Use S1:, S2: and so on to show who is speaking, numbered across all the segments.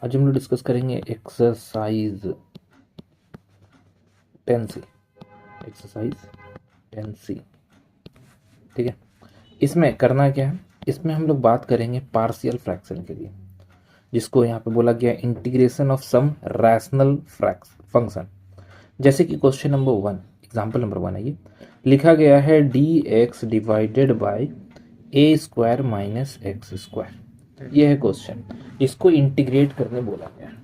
S1: आज हम लोग डिस्कस करेंगे एक्सरसाइज 10C। एक्सरसाइज 10C, ठीक है। इसमें करना क्या है, इसमें हम लोग बात करेंगे पार्शियल फ्रैक्शन के लिए, जिसको यहाँ पे बोला गया integration of some rational function. जैसे कि क्वेश्चन नंबर 1, एग्जाम्पल नंबर 1 है, ये लिखा गया है dx divided by A square minus x square. ये है क्वेश्चन, इसको इंटीग्रेट करने बोला गया है।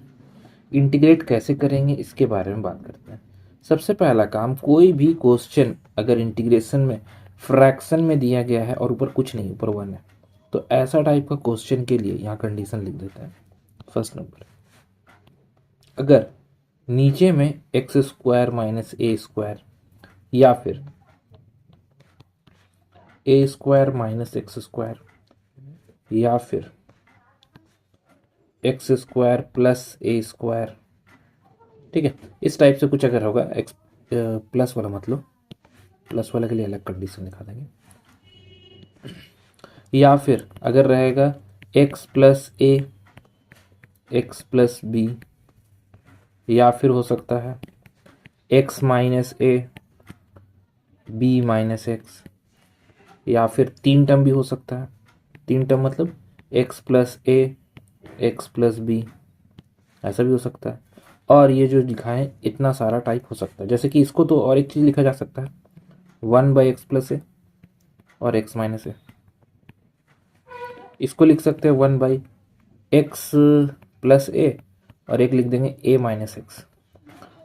S1: इंटीग्रेट कैसे करेंगे इसके बारे में बात करते हैं। सबसे पहला काम, कोई भी क्वेश्चन अगर इंटीग्रेशन में फ्रैक्शन में दिया गया है और ऊपर कुछ नहीं, ऊपर 1 है, तो ऐसा टाइप का क्वेश्चन के लिए यहाँ कंडीशन लिख देते हैं। फर्स्ट नंबर, अगर नीचे में x square minus A square या फिर ए स्क्वायर माइनस एक्स स्क्वायर या फिर एक्स स्क्वायर प्लस ए स्क्वायर, ठीक है, इस टाइप से कुछ अगर होगा, एक्स प्लस वाला मतलब प्लस वाले के लिए अलग कंडीशन लिखा देंगे, या फिर अगर रहेगा X plus A X plus B, या फिर हो सकता है X minus A B minus X, या फिर 3 टर्म भी हो सकता है। 3 टर्म मतलब x plus A X plus B, ऐसा भी हो सकता है। और ये जो लिखा है इतना सारा टाइप हो सकता है। जैसे कि इसको तो और एक चीज़ लिखा जा सकता है, 1/x प्लस ए और एक्स माइनस ए। इसको लिख सकते हैं 1/x प्लस ए और एक लिख देंगे ए माइनस एक्स।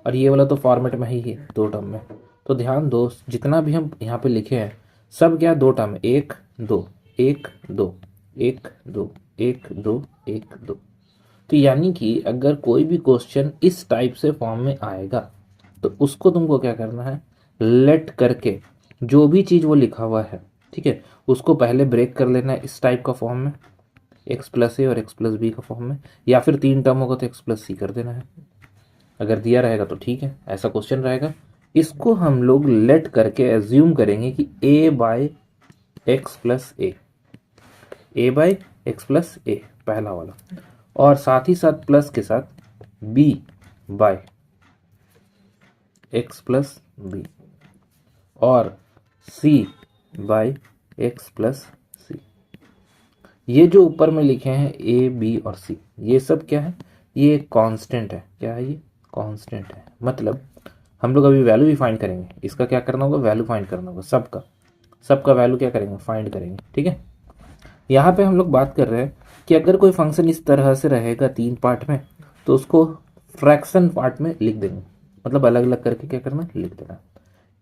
S1: और ये वाला तो फॉर्मेट में ही है 2 टर्म में। तो ध्यान दो, जितना भी हम यहाँ पे लिखे हैं सब क्या 2 टर्म, 1 2 1 2 1 2 1 2 1 2। तो यानी कि अगर कोई भी क्वेश्चन इस टाइप से फॉर्म में आएगा तो उसको तुमको क्या करना है, लेट करके जो भी चीज़ वो लिखा हुआ है, ठीक है, उसको पहले ब्रेक कर लेना है इस टाइप का फॉर्म में, एक्स प्लस ए और एक्स प्लस बी का फॉर्म में, या फिर 3 टर्म होगा तो एक्स प्लस सी कर देना है। अगर दिया रहेगा तो ठीक है, ऐसा क्वेश्चन रहेगा। इसको हम लोग लेट करके एज्यूम करेंगे कि A by X plus A by X plus A पहला वाला, और साथ ही साथ प्लस के साथ B by X plus B और C by X plus C. ये जो ऊपर में लिखे हैं ए बी और सी, ये सब क्या है, ये कांस्टेंट है। क्या है ये? कांस्टेंट है। मतलब हम लोग अभी वैल्यू भी फाइंड करेंगे, इसका क्या करना होगा, वैल्यू फाइंड करना होगा, सबका वैल्यू क्या करेंगे, फाइंड करेंगे, ठीक है। यहाँ पे हम लोग बात कर रहे हैं कि अगर कोई फंक्शन इस तरह से रहेगा 3 पार्ट में, तो उसको फ्रैक्शन पार्ट में लिख देंगे, मतलब अलग अलग करके क्या करना, लिख देना।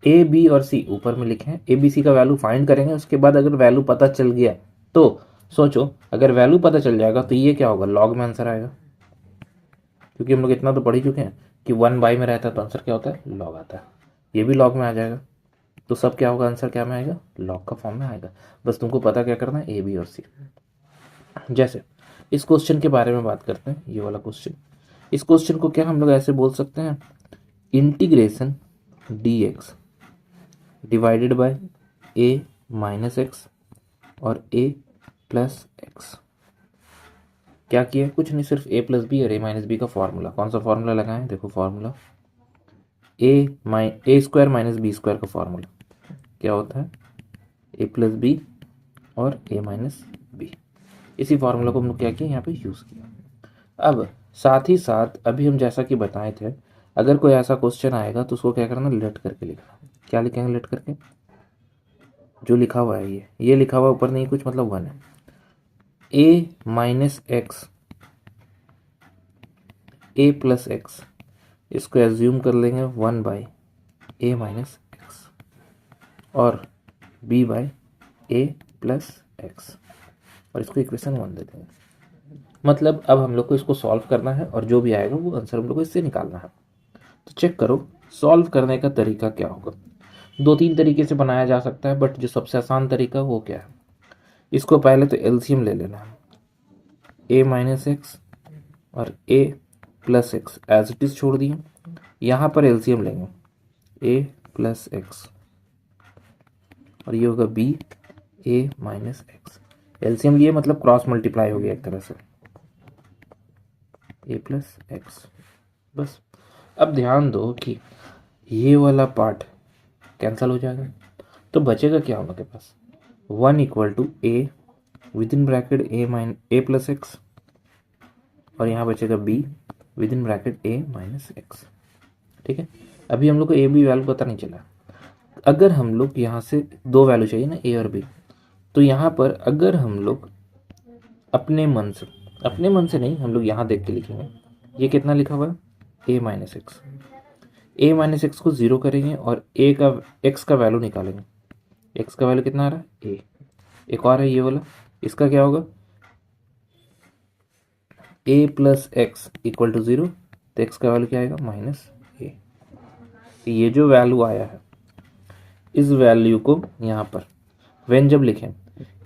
S1: ए बी और सी ऊपर में लिखे हैं, ए बी सी का वैल्यू फाइंड करेंगे। उसके बाद अगर वैल्यू पता चल गया तो सोचो, अगर वैल्यू पता चल जाएगा तो ये क्या होगा, लॉग में आंसर आएगा। क्योंकि हम लोग इतना तो पढ़ ही चुके हैं कि 1/, में रहता है तो आंसर क्या होता है, लॉग आता है। ये भी लॉग में आ जाएगा, तो सब क्या होगा, आंसर क्या में आएगा, लॉग का फॉर्म में आएगा। बस तुमको पता क्या करना है, ए बी और सी। जैसे इस क्वेश्चन के बारे में बात करते हैं, ये वाला क्वेश्चन। इस क्वेश्चन को क्या हम लोग ऐसे बोल सकते हैं, integration dx divided by A minus X और ए प्लस एक्स। क्या किया, कुछ नहीं, सिर्फ ए प्लस बी और ए माइनस बी का फॉर्मूला। कौन सा फॉर्मूला लगाएं, देखो फॉर्मूला ए स्क्वायर माइनस बी स्क्वायर का फॉर्मूला क्या होता है, ए प्लस बी और ए माइनस बी। इसी फार्मूला को हम लोग क्या किया, यहाँ पे यूज़ किया। अब साथ ही साथ अभी हम जैसा कि बताए थे, अगर कोई ऐसा क्वेश्चन आएगा तो उसको क्या करना, लेट करके लिखना। क्या लिखेंगे लेट करके, जो लिखा हुआ है ये लिखा हुआ ऊपर नहीं कुछ, मतलब 1 है। A minus X A plus X, इसको एज्यूम कर लेंगे 1/a माइनस एक्स और b by a plus X, और इसको इक्वेशन 1 दे देंगे। मतलब अब हम लोग को इसको सॉल्व करना है और जो भी आएगा वो आंसर हम लोग को इससे निकालना है। तो चेक करो सॉल्व करने का तरीका क्या होगा। 2-3 तरीके से बनाया जा सकता है, बट जो सबसे आसान तरीका वो क्या है, इसको पहले तो एलसीएम ले लेना है, ए माइनस एक्स और A plus X as it is छोड़ दिए। यहाँ पर एलसीएम लेंगे, ए प्लस एक्स और ये होगा बी ए माइनस एक्स। एलसीएम लिए मतलब क्रॉस मल्टीप्लाई हो गया एक तरह से। ए प्लस एक्स। बस अब ध्यान दो कि ये वाला पार्ट कैंसिल हो जाएगा, तो बचेगा क्या हम लोग के पास, 1 equal to A within bracket A plus X, और यहाँ बचेगा B within bracket A minus X. ठीक है, अभी हम लोग को ए बी वैल्यू पता नहीं चला। अगर हम लोग यहाँ से दो वैल्यू चाहिए ना, ए और बी, तो यहाँ पर अगर हम लोग अपने मन से नहीं, हम लोग यहाँ देख के लिखेंगे। ये कितना लिखा हुआ है, A minus X. A minus x को जीरो करेंगे और ए का एक्स का वैल्यू निकालेंगे। एक्स का वैल्यू कितना आ रहा है, ए। एक और है ये वाला, इसका क्या होगा, A plus X equal to zero, तो एक्स का वैल्यू क्या आएगा, माइनस ए। ये जो वैल्यू आया है, इस वैल्यू को यहाँ पर वेन जब लिखें,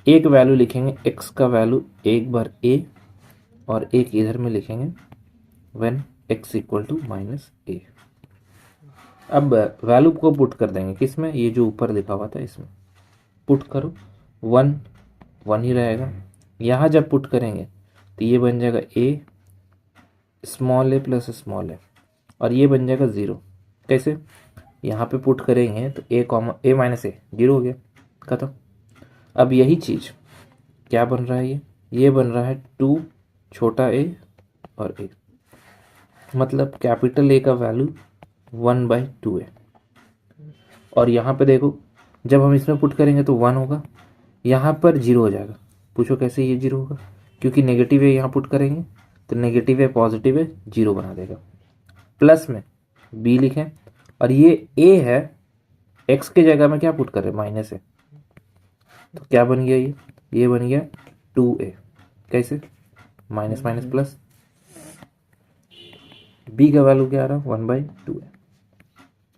S1: एक वैल्यू लिखेंगे एक्स का वैल्यू एक बार ए, और एक इधर में लिखेंगे when X equal to minus A. अब वैल्यू को पुट कर देंगे किसमें, ये जो ऊपर लिखा हुआ था इसमें पुट करो, 1 1 ही रहेगा। यहाँ जब पुट करेंगे तो ये बन जाएगा ए स्मॉल ए प्लस स्मॉल ए, और ये बन जाएगा ज़ीरो। कैसे, यहाँ पे पुट करेंगे तो ए माइनस ए, जीरो हो गया, खत्म। अब यही चीज़ क्या बन रहा है, ये बन रहा है 2 छोटा ए और ए, मतलब कैपिटल ए का वैल्यू 1/2 है। और यहाँ पे देखो जब हम इसमें पुट करेंगे तो 1 होगा, यहाँ पर जीरो हो जाएगा। पूछो कैसे ये जीरो होगा, क्योंकि नेगेटिव है, यहाँ पुट करेंगे तो नेगेटिव है पॉजिटिव है जीरो बना देगा। प्लस में बी लिखें, और ये ए है, एक्स के जगह में क्या पुट करें, माइनस है, तो क्या बन गया ये बन गया 2a। कैसे, माइनस माइनस प्लस, बी का वैल्यू क्या आ रहा है, 1/2 है।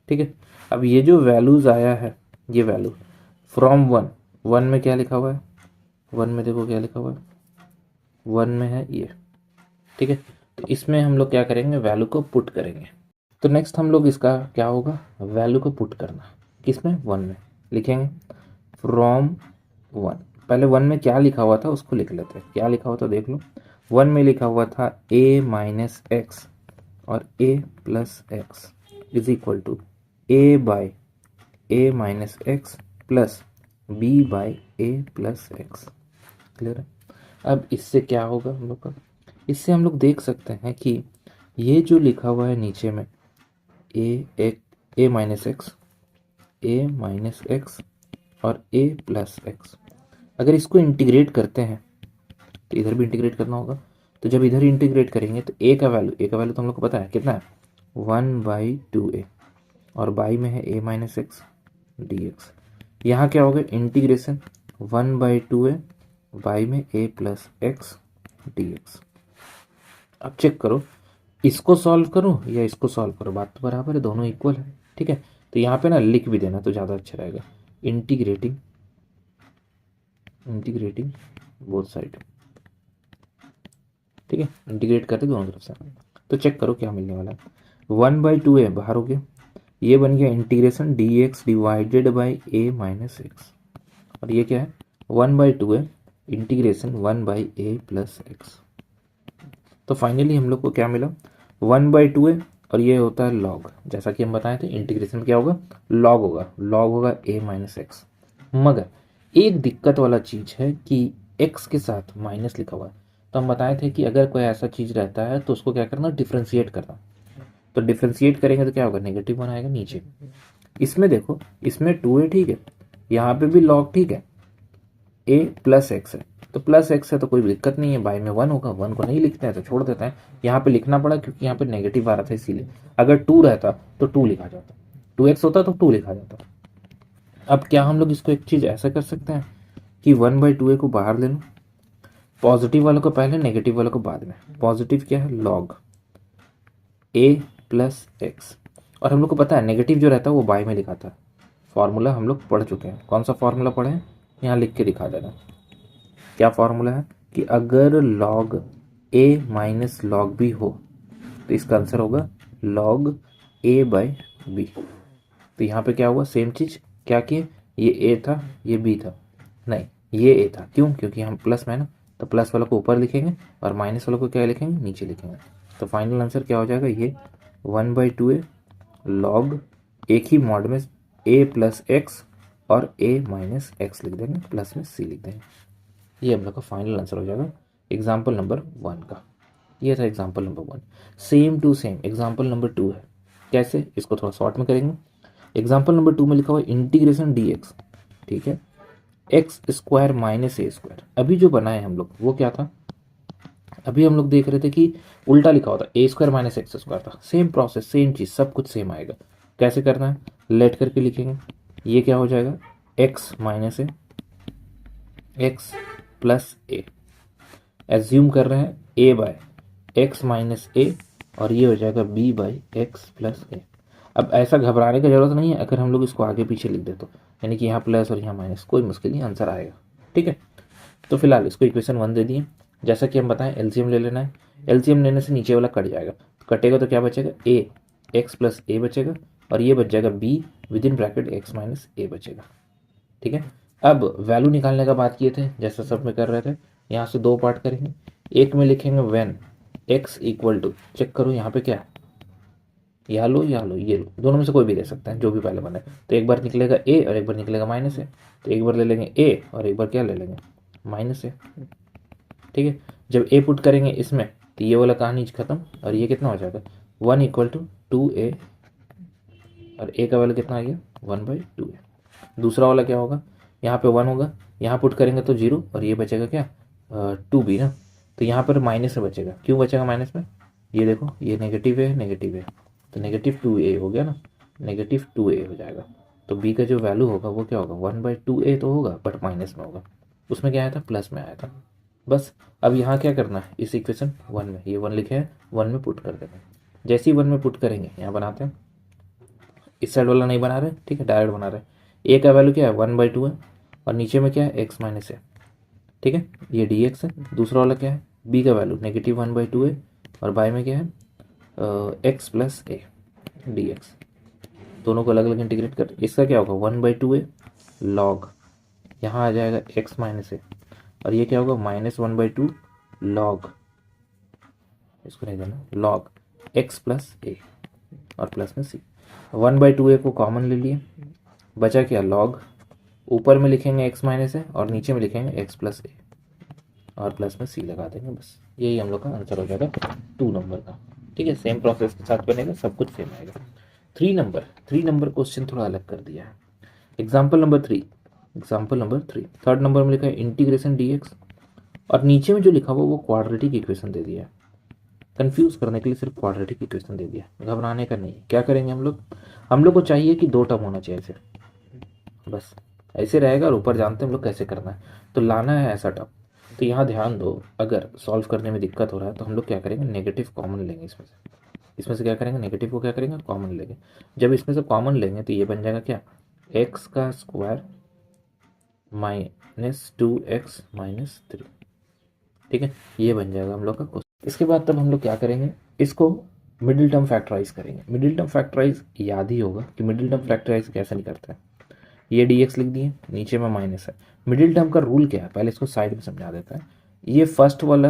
S1: ठीक है, अब ये जो वैल्यूज आया है, ये वैल्यू फ्रॉम 1 में क्या लिखा हुआ है, 1 में देखो क्या लिखा हुआ है, 1 में है ये। ठीक है, तो इसमें हम लोग क्या करेंगे, वैल्यू को पुट करेंगे। तो नेक्स्ट हम लोग इसका क्या होगा, वैल्यू को पुट करना, किसमें, 1 में लिखेंगे फ्रॉम 1। पहले 1 में क्या लिखा हुआ था उसको लिख लेते हैं, क्या लिखा हुआ था देख लो। 1 में लिखा हुआ था a माइनस एक्स और a plus X is equal to a by A minus X plus B by A plus X. Clear है। अब इससे क्या होगा हम लोग का, इससे हम लोग देख सकते हैं कि ये जो लिखा हुआ है नीचे में ए माइनस एक्स और ए प्लस एक्स, अगर इसको इंटीग्रेट करते हैं तो इधर भी इंटीग्रेट करना होगा। तो जब इधर इंटीग्रेट करेंगे तो ए का वैल्यू तो हम लोग को पता है कितना है, 1/2a, और बाई में है a minus x D x. यहाँ क्या होगा, इंटीग्रेशन 1/2a बाई में a plus x D x. अब चेक करो, इसको सॉल्व करो या इसको सॉल्व करो, बात तो बराबर है, दोनों इक्वल है। ठीक है, तो यहाँ पे ना लिख भी देना तो ज़्यादा अच्छा रहेगा, इंटीग्रेटिंग बोथ साइड। ठीक है, इंटीग्रेट करते दोनों तरफ से। तो चेक करो क्या मिलने वाला है, 1/2a बाहर हो गया, ये बन गया integration dx divided by a minus X, और ये क्या है 1/2a integration 1/a plus x. तो फाइनली हम लोग को क्या मिला, 1/2a, और ये होता है लॉग, जैसा कि हम बताए थे इंटीग्रेशन क्या होगा, लॉग होगा a माइनस एक्स। मगर एक दिक्कत वाला चीज़ है कि x के साथ माइनस लिखा हुआ है, तो हम बताए थे कि अगर कोई ऐसा चीज़ रहता है तो उसको क्या करना, डिफ्रेंशिएट करना। तो डिफ्रेंशिएट करेंगे तो क्या होगा, नेगेटिव वन आएगा नीचे। इसमें देखो, इसमें 2a ठीक है, यहाँ पे भी लॉग ठीक है, a प्लस एक्स है, तो प्लस एक्स है तो कोई दिक्कत नहीं है, बाई में 1 होगा, 1 को नहीं लिखते हैं तो छोड़ देते हैं। यहाँ पे लिखना पड़ा क्योंकि यहाँ पे नेगेटिव आ रहा था इसीलिए, अगर 2 रहता तो 2 लिखा जाता, 2x होता तो 2 लिखा जाता। अब क्या हम लोग इसको एक चीज़ ऐसा कर सकते हैं कि 1/2a को बाहर ले लो, पॉजिटिव वालों को पहले, नेगेटिव वालों को बाद में। पॉजिटिव क्या है, लॉग a प्लस एक्स, और हम लोग को पता है नेगेटिव जो रहता है वो बाई में लिखा था। फॉर्मूला हम लोग पढ़ चुके हैं, कौन सा फॉर्मूला पढ़े हैं, यहाँ लिख के दिखा देना। क्या फॉर्मूला है कि अगर log a minus log b हो तो इसका आंसर होगा लॉग a बाई बी। तो यहाँ पे क्या हुआ, सेम चीज़ क्या किए, ये a था ये b था, नहीं ये a था, क्यों, क्योंकि हम प्लस में है ना, तो प्लस वाला को ऊपर लिखेंगे और माइनस वाला को क्या लिखेंगे, नीचे लिखेंगे। तो फाइनल आंसर क्या हो जाएगा, ये 1/2a लॉग एक ही मॉड में a प्लस एक्स और a माइनस एक्स लिख देंगे, प्लस में c लिख देंगे। ये हम लोग का फाइनल आंसर हो जाएगा एग्जाम्पल नंबर 1 का। ये था example number 1। Same to same example number 2 है। कैसे, इसको थोड़ा शॉर्ट में करेंगे। एग्जाम्पल नंबर 2 में लिखा हुआ इंटीग्रेशन dx, ठीक है, x square minus A square. अभी जो बनाए हम लोग वो क्या था, अभी हम लोग देख रहे थे कि उल्टा लिखा होता ए स्क्वायर माइनस एक्स स्क्वायर था। सेम प्रोसेस, सेम चीज, सब कुछ सेम आएगा। कैसे करना है, लेट करके लिखेंगे। ये क्या हो जाएगा, एक्स माइनस ए, एक्स प्लस ए, एज्यूम कर रहे हैं ए बाय एक्स माइनस ए, और ये हो जाएगा बी बाई एक्स प्लस ए। अब ऐसा घबराने की जरूरत नहीं है अगर हम लोग इसको आगे पीछे लिख दे तो, यानी कि यहाँ प्लस और यहाँ माइनस, कोई मुश्किल नहीं, आंसर आएगा। ठीक है, तो फिलहाल इसको इक्वेशन 1 दे दिए। जैसा कि हम बताएं एलसीएम ले लेना है। एलसीएम लेने से नीचे वाला कट जाएगा, कटेगा तो क्या बचेगा, ए एक्स प्लस ए बचेगा, और ये बच जाएगा B within bracket X minus A बचेगा। ठीक है, अब वैल्यू निकालने का बात किए थे, जैसा सब में कर रहे थे। यहाँ से 2 पार्ट करेंगे। एक में लिखेंगे when X equal to, check करो यहाँ पे क्या है, या लो या लो, ये लो, दोनों में से कोई भी ले सकते हैं, जो भी पहले बने। तो एक बार निकलेगा ए और एक बार निकलेगा माइनस ए, तो एक बार ले लेंगे ए और एक बार क्या ले लेंगे, माइनस ए। ठीक है, जब ए पुट करेंगे इसमें तो ये वाला कहानी खत्म, और ये कितना हो जाएगा 1 इक्वल टू 2a, और ए का वैल्यू कितना आ गया 1/2a। दूसरा वाला क्या होगा, यहाँ पे 1 होगा, यहाँ पुट करेंगे तो 0, और ये बचेगा क्या 2b ना, तो यहाँ पर माइनस से बचेगा। क्यों बचेगा माइनस में, ये देखो ये नेगेटिव है, नेगेटिव है, तो नेगेटिव 2a हो गया ना, नेगेटिव 2a हो जाएगा। तो b का जो वैल्यू होगा वो क्या होगा 1/2a तो होगा, बट माइनस में होगा। उसमें क्या आया था, प्लस में आया था। बस अब यहाँ क्या करना है, इस इक्वेशन 1 में, ये 1 लिखे हैं, 1 में पुट कर देंगे। जैसे ही 1 में पुट करेंगे, यहाँ बनाते हैं, इस साइड वाला नहीं बना रहे, ठीक है, डायरेक्ट बना रहे। ए का वैल्यू क्या है 1/2 है, और नीचे में क्या है एक्स माइनस है, ठीक है, ये डी एक्स है। दूसरा वाला क्या है, बी का वैल्यू नेगेटिव 1/2 है, और बाय में क्या है x plus A D x. दोनों को अलग अलग इंटीग्रेट कर, इसका क्या होगा 1/2 है लॉग, यहाँ आ जाएगा एक्स माइनस ए, और ये क्या होगा -1/2 लॉग, इसको नहीं देना, लॉग एक्स प्लस ए, और प्लस में सी। 1/2a को कॉमन ले लिए, बचा क्या लॉग, ऊपर में लिखेंगे एक्स माइनस है और नीचे में लिखेंगे एक्स प्लस ए, और प्लस में सी लगा देंगे। बस यही हम लोग का आंसर हो जाएगा 2 नंबर का। ठीक है, सेम प्रोसेस के साथ बनेगा, सब कुछ सेम आएगा। 3 नंबर क्वेश्चन थोड़ा अलग कर दिया है। एग्जाम्पल नंबर 3, थर्ड नंबर में लिखा है इंटीग्रेशन dx, और नीचे में जो लिखा हुआ वो क्वाड्रेटिक इक्वेशन दे दिया है। कंफ्यूज करने के लिए सिर्फ क्वाड्रेटिक इक्वेशन दे दिया, घबराने का नहीं। क्या करेंगे हम लोग को चाहिए कि 2 टर्म होना चाहिए ऐसे, बस ऐसे रहेगा, और ऊपर जानते हैं हम लोग कैसे करना है, तो लाना है ऐसा टर्म। तो यहाँ ध्यान दो, अगर सॉल्व करने में दिक्कत हो रहा है तो हम लोग क्या करेंगे, नेगेटिव कॉमन लेंगे इसमें से क्या करेंगे, नेगेटिव को क्या करेंगे, कॉमन लेंगे। जब इसमें से कॉमन लेंगे तो ये बन जाएगा क्या, एक्स का स्क्वायर -2x-3। ठीक है, ये बन जाएगा हम लोग का क्वेश्चन। इसके बाद तब हम लोग क्या करेंगे, इसको मिडिल टर्म फैक्टराइज करेंगे। मिडिल टर्म फैक्टराइज याद ही होगा कि मिडिल टर्म फैक्टराइज कैसे नहीं करते हैं। ये dx लिख दिए, नीचे में माइनस है। मिडिल टर्म का रूल क्या है, पहले इसको साइड में समझा देता है। ये फर्स्ट वाला,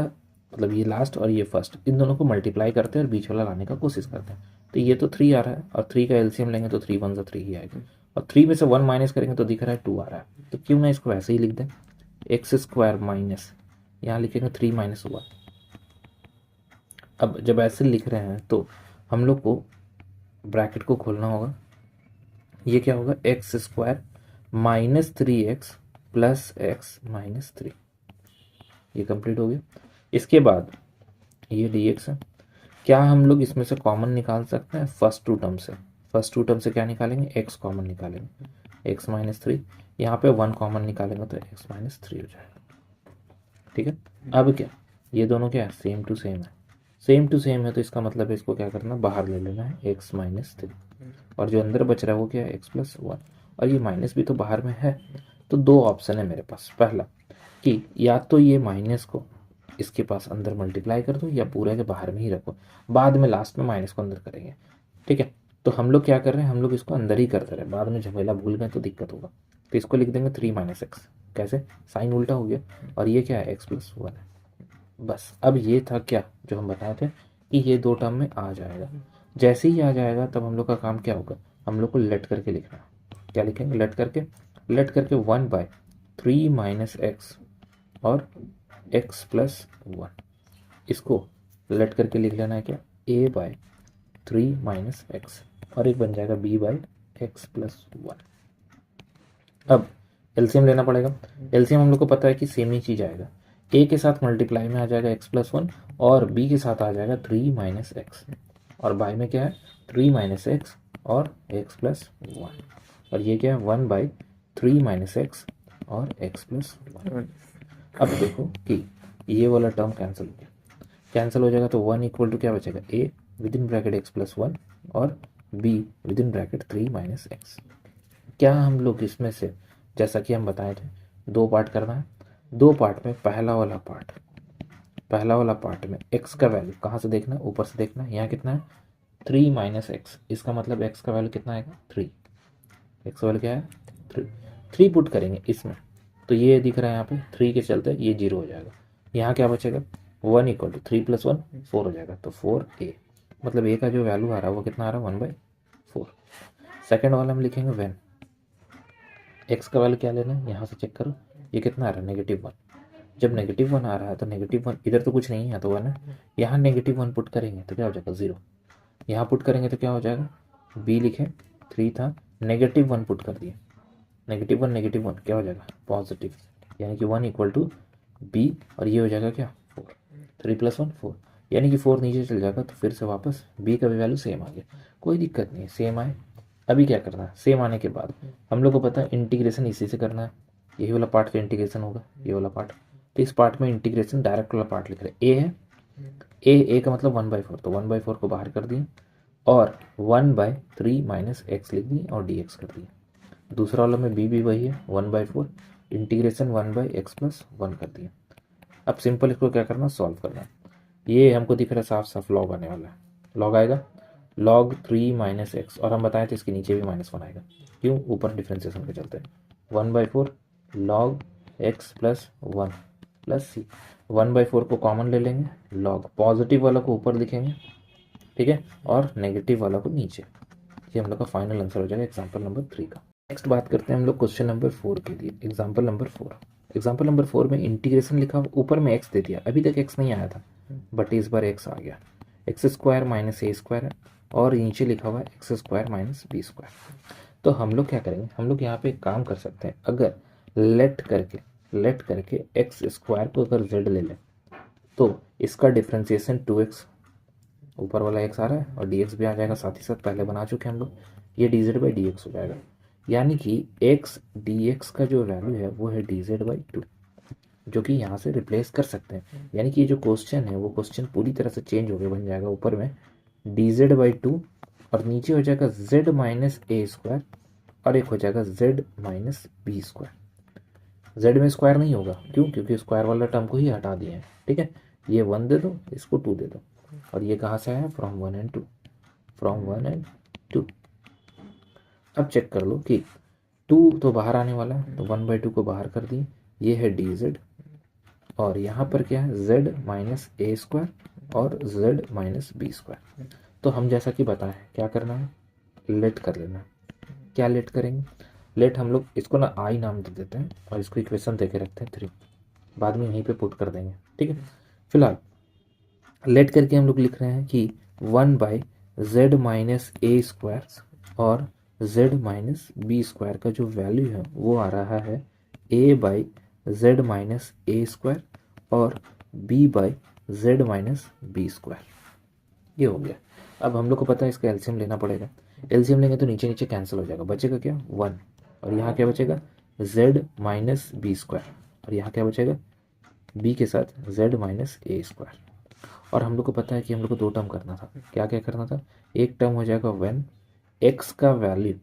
S1: मतलब ये लास्ट और ये फर्स्ट, इन दोनों को मल्टीप्लाई करते हैं और बीच वाला लाने का कोशिश करते हैं। तो ये तो 3 आ रहा है, और 3 का एलसीएम लेंगे तो 3 1 सा 3 ही आएगा, और 3 में से 1 माइनस करेंगे तो दिख रहा है 2 आ रहा है। तो क्यों ना इसको ऐसे ही लिख दें, एक्स स्क्वायर माइनस, यहाँ लिखेंगे 3 - 1। अब जब ऐसे लिख रहे हैं तो हम लोग को ब्रैकेट को खोलना होगा। ये क्या होगा, x square -3x plus x -3, ये कंप्लीट हो गया। इसके बाद ये dx है। क्या हम लोग इसमें से कॉमन निकाल सकते हैं, फर्स्ट टू टर्म से क्या निकालेंगे, x कॉमन निकालेंगे, x -3। यहाँ पे 1 कॉमन निकालेंगे तो x -3 हो जाएगा। ठीक है, अब क्या, ये दोनों क्या है, सेम टू सेम है, तो इसका मतलब है इसको क्या करना, बाहर ले लेना है x -3, और जो अंदर बच रहा है वो क्या है x + 1, और ये माइनस भी तो बाहर में है। तो 2 ऑप्शन है मेरे पास, पहला कि या तो ये माइनस को इसके पास अंदर मल्टीप्लाई कर दो, या पूरे के बाहर में ही रखो, बाद में लास्ट में माइनस को अंदर करेंगे। ठीक है, तो हम लोग क्या कर रहे हैं, हम लोग इसको अंदर ही करते रहे, बाद में झमेला भूल गए तो दिक्कत होगा। तो इसको लिख देंगे 3 - x, कैसे, साइन उल्टा हो गया, और ये क्या है x + 1 है। बस अब ये था क्या जो हम बताए थे कि ये दो टर्म में आ जाएगा। जैसे ही आ जाएगा तब हम लोग का काम क्या होगा, हम लोग को लेट करके लिखना है। क्या लिखेंगे, लेट करके 1/3 माइनस एक्स और x प्लस 1, इसको लेट करके लिख लेना है क्या, a/3 माइनस एक्स, और एक बन जाएगा b/x प्लस 1। अब एलसीएम लेना पड़ेगा। एलसीएम हम लोग को पता है कि सेम ही चीज आएगा, a के साथ मल्टीप्लाई में आ जाएगा x प्लस 1 और b के साथ आ जाएगा 3 माइनस एक्स, और बाय में क्या है 3 माइनस एक्स और x प्लस 1, और ये क्या है 1/3 माइनस एक्स और x प्लस 1। अब देखो कि ये वाला टर्म कैंसिल हो गया, कैंसिल हो जाएगा तो 1 इक्वल टू क्या बचेगा, a with in bracket x plus 1 और b with in bracket 3 minus x. क्या हम लोग इसमें से, जैसा कि हम बताए थे, दो पार्ट करना है। दो पार्ट में पहला वाला पार्ट में x का वैल्यू कहाँ से देखना है, ऊपर से देखना है। यहाँ कितना है 3 माइनस एक्स, इसका मतलब x का वैल्यू कितना आएगा 3, x का वैल्यू क्या है 3 पुट करेंगे इसमें, तो ये दिख रहा है यहाँ पे 3 के चलते ये 0 हो जाएगा। यहाँ क्या बचेगा 1 इक्वल टू 3 प्लस 1 4 हो जाएगा, तो 4a, मतलब a का जो वैल्यू आ रहा है वो कितना आ रहा है 1/4। सेकेंड वाला हम लिखेंगे व्हेन x का वैल्यू क्या लेना है, यहाँ से चेक करो ये कितना आ रहा है -1। जब -1 आ रहा है तो -1 इधर तो कुछ नहीं है, यहाँ तो 1 है, यहाँ -1 पुट करेंगे तो क्या हो जाएगा 0, यहाँ पुट करेंगे तो क्या हो जाएगा, b लिखे 3 था, -1 पुट कर दिए, -1 क्या हो जाएगा पॉजिटिव, यानी कि 1 इक्वल टू b, और ये हो जाएगा क्या 4, 3 प्लस 1 4, यानी कि 4 नीचे चल जाएगा, तो फिर से वापस b का भी वैल्यू सेम आ गया, कोई दिक्कत नहीं है, सेम आए। अभी क्या करना है, सेम आने के बाद हम लोग को पता है इंटीग्रेशन इसी से करना है, यही वाला पार्ट का इंटीग्रेशन होगा, ये वाला पार्ट, तो इस पार्ट में इंटीग्रेशन डायरेक्ट वाला पार्ट लिख रहे, a है, a का मतलब 1/4, तो 1/4 को बाहर कर दिए और 1/3 माइनस एक्स लिख दिए और dx कर दिए। दूसरा वाला में b भी वही है 1/4, इंटीग्रेशन 1/x प्लस 1 कर दिया। अब सिंपल इसको क्या करना, सॉल्व करना। ये हमको दिख रहा है साफ साफ लॉग आने वाला है, लॉग आएगा log 3 माइनस एक्स, और हम बताएं तो इसके नीचे भी -1 आएगा, क्यों, ऊपर डिफ्रेंसिएशन के चलते हैं। 1/4 log x प्लस 1 प्लस सी, 1/4 को कॉमन ले लेंगे, log पॉजिटिव वाला को ऊपर लिखेंगे, ठीक है, और नेगेटिव वाला को नीचे। ये हम लोग का फाइनल आंसर हो जाएगा एग्जाम्पल नंबर 3 का। नेक्स्ट बात करते हैं हम लोग क्वेश्चन नंबर 4 के लिए, एग्जाम्पल नंबर 4। एग्जाम्पल नंबर 4 में इंटीग्रेशन लिखा, ऊपर में x दे दिया, अभी तक x नहीं आया था बट इस बार x आ गया, x² माइनस a² है, और नीचे लिखा हुआ है x² माइनस b²। तो हम लोग क्या करेंगे, हम लोग यहाँ पे एक काम कर सकते हैं, अगर लेट करके x² को अगर z ले लें तो इसका डिफ्रेंसिएशन 2x, ऊपर वाला x आ रहा है और dx भी आ जाएगा, साथ ही साथ पहले बना चुके हैं हम लोग, ये dz/dx हो जाएगा, यानी कि x dx का जो वैल्यू है वो है dz/2, जो कि यहाँ से रिप्लेस कर सकते हैं, यानी कि ये जो क्वेश्चन है वो क्वेश्चन पूरी तरह से चेंज हो गया, बन जाएगा ऊपर में dz/2 और नीचे हो जाएगा z माइनस a² और एक हो जाएगा z माइनस b²। z में स्क्वायर नहीं होगा, क्यों, क्योंकि स्क्वायर वाला टर्म को ही हटा दिया है, ठीक है, ये 1 दे दो, इसको 2 दे दो, और ये कहाँ से आया, फ्रॉम 1 एंड 2। अब चेक कर लो कि 2 तो बाहर आने वाला है, तो 1/2 को बाहर कर दिए, ये है dz, और यहाँ पर क्या है z माइनस a² और z माइनस b²। तो हम जैसा कि बताएं क्या करना है, लेट कर लेना है। क्या लेट करेंगे, लेट हम लोग इसको ना आई नाम दे देते हैं और इसको इक्वेशन दे के रखते हैं 3, बाद में यहीं पे पुट कर देंगे, ठीक है। फिलहाल लेट करके हम लोग लिख रहे हैं कि 1/z माइनस a² और z माइनस b² का जो वैल्यू है वो आ रहा है a/z माइनस a² और b/z माइनस b²। ये हो गया। अब हम लोग को पता है इसका एलसीएम लेना पड़ेगा, एलसीएम लेंगे तो नीचे नीचे कैंसिल हो जाएगा, बचेगा क्या 1, और यहाँ क्या बचेगा z माइनस b², और यहाँ क्या बचेगा b के साथ z माइनस a²। और हम लोग को पता है कि हम लोग को 2 टर्म करना था, क्या क्या करना था, एक टर्म हो जाएगा व्हेन x का वैल्यू,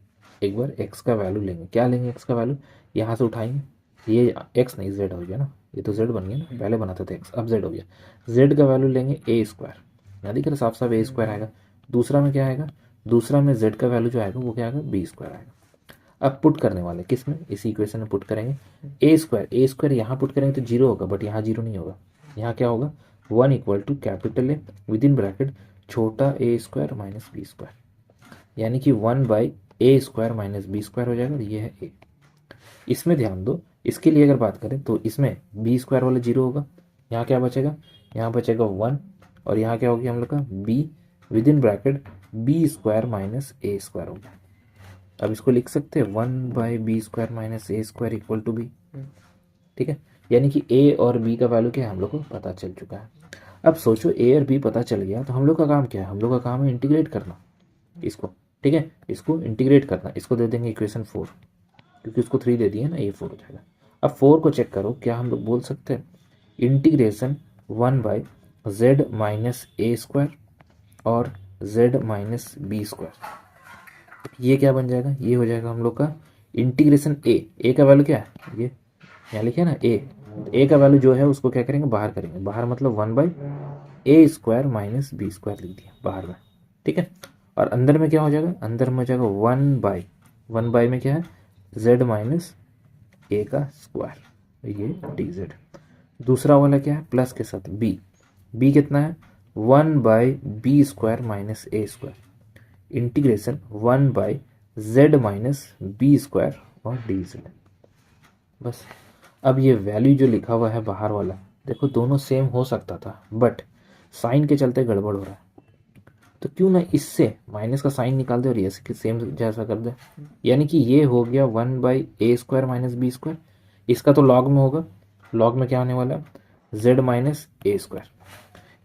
S1: एक बार x का वैल्यू लेंगे, क्या लेंगे x का वैल्यू, यहाँ से उठाएंगे, ये x नहीं z हो गया ना, ये तो z बन गया ना, पहले बनाते थे x, अब z हो गया, z का वैल्यू लेंगे a², ना दिख रहा साफ साफ a² आएगा। दूसरा में क्या आएगा, दूसरा में z का वैल्यू जो आएगा वो क्या आएगा b² आएगा। अब पुट करने वाले किस में, इसी इक्वेशन में पुट करेंगे, a² यहाँ पुट करेंगे तो 0 होगा, बट यहाँ 0 नहीं होगा, यहाँ क्या होगा 1 equal to capital A within bracket छोटा A square minus B square, यानी कि 1 by A square minus B square हो जाएगा और ये है ए। इसमें ध्यान दो, इसके लिए अगर बात करें तो इसमें बी स्क्वायर वाला 0 होगा, यहाँ क्या बचेगा, यहाँ बचेगा 1 और यहाँ क्या हो गया हम लोग का B within bracket B square minus A square हो गया। अब इसको लिख सकते हैं 1 by B square minus A square equal to B, ठीक है। यानी कि ए और बी का वैल्यू क्या है हम लोग को पता चल चुका है। अब सोचो ए और बी पता चल गया तो हम लोग का काम क्या है, हम लोग का काम है इंटीग्रेट करना इसको, ठीक है, इसको इंटीग्रेट करना। इसको दे देंगे इक्वेशन 4, क्योंकि उसको 3 दे दिए ना, ये 4 हो जाएगा। अब 4 को चेक करो, क्या हम लोग बोल सकते हैं integration 1 by Z minus A square और जेड माइनस बी स्क्वायर, ये क्या बन जाएगा, ये हो जाएगा हम लोग का इंटीग्रेशन ए का वैल्यू क्या है, ये यहाँ लिखे ना ए का वैल्यू जो है उसको क्या करेंगे बाहर करेंगे, बाहर मतलब 1 by A square minus B square लिख दिया बाहर में, ठीक है। और अंदर में क्या हो जाएगा, अंदर में हो जाएगा 1 बाई में क्या है z माइनस ए का स्क्वायर, ये डी जेड। दूसरा वाला क्या है प्लस के साथ बी कितना है 1 by B square minus A square integration 1 by Z minus B square और डी जेड। बस अब ये वैल्यू जो लिखा हुआ है बाहर वाला, देखो दोनों सेम हो सकता था बट साइन के चलते गड़बड़ हो रहा है, तो क्यों ना इससे माइनस का साइन निकाल दे और ये सेम जैसा कर दे, यानी कि ये हो गया 1 by A square minus B square, इसका तो लॉग में होगा, लॉग में क्या होने वाला है जेड माइनस ए स्क्वायर,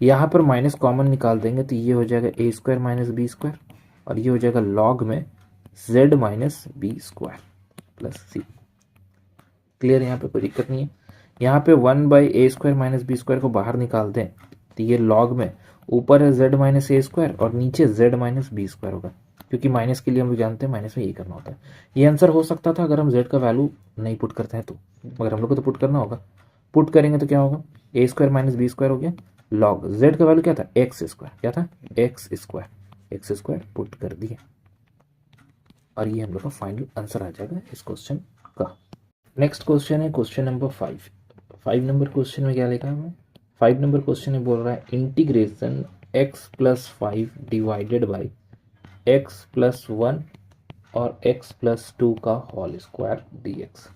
S1: यहाँ पर माइनस कॉमन निकाल देंगे तो ये हो जाएगा A square minus B square और ये हो जाएगा लॉग में Z minus B square plus C. Clear, यहाँ पे कोई दिक्कत नहीं है। यहाँ पे 1 by A square minus B square को बाहर निकाल दें तो ये लॉग में ऊपर है जेड माइनस ए स्क्वायर और नीचे जेड माइनस बी स्क्वायर होगा, क्योंकि माइनस के लिए हम लोग जानते हैं माइनस में ये करना होता है। ये आंसर हो सकता था अगर हम जेड का वैल्यू नहीं पुट करते हैं तो, मगर हम लोग को तो पुट करना होगा। पुट करेंगे तो क्या होगा ए स्क्वायर माइनस बी स्क्वायर हो गया, लॉग जेड का वैल्यू क्या था एक्स स्क्वायर, क्या था एक्स स्क्वायर पुट कर दिए और ये हम लोग का फाइनल आंसर आ जाएगा इस क्वेश्चन का। नेक्स्ट क्वेश्चन है क्वेश्चन नंबर 5 नंबर क्वेश्चन में क्या लिखा है 5 नंबर क्वेश्चन में बोल रहा है integration x plus 5 divided by x plus 1 और x प्लस 2 का होल स्क्वायर dx।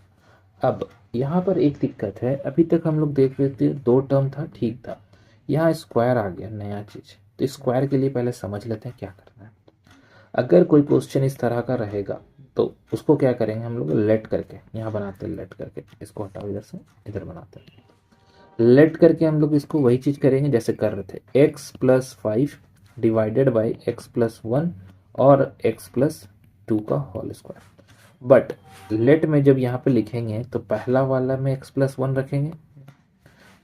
S1: अब यहाँ पर एक दिक्कत है, अभी तक हम लोग देख रहे थे 2 टर्म था ठीक था, यहाँ स्क्वायर आ गया नया चीज, तो स्क्वायर के लिए पहले समझ लेते हैं क्या करना है। अगर कोई क्वेश्चन इस तरह का रहेगा तो उसको क्या करेंगे हम लोग लेट करके, यहाँ बनाते हैं लेट करके, इसको हटाओ इधर से इधर बनाते हैं, लेट करके हम लोग इसको वही चीज करेंगे जैसे कर रहे थे x plus 5 divided by x plus 1 और x प्लस 2 का होल स्क्वायर। बट लेट में जब यहाँ पे लिखेंगे तो पहला वाला में x प्लस 1 रखेंगे,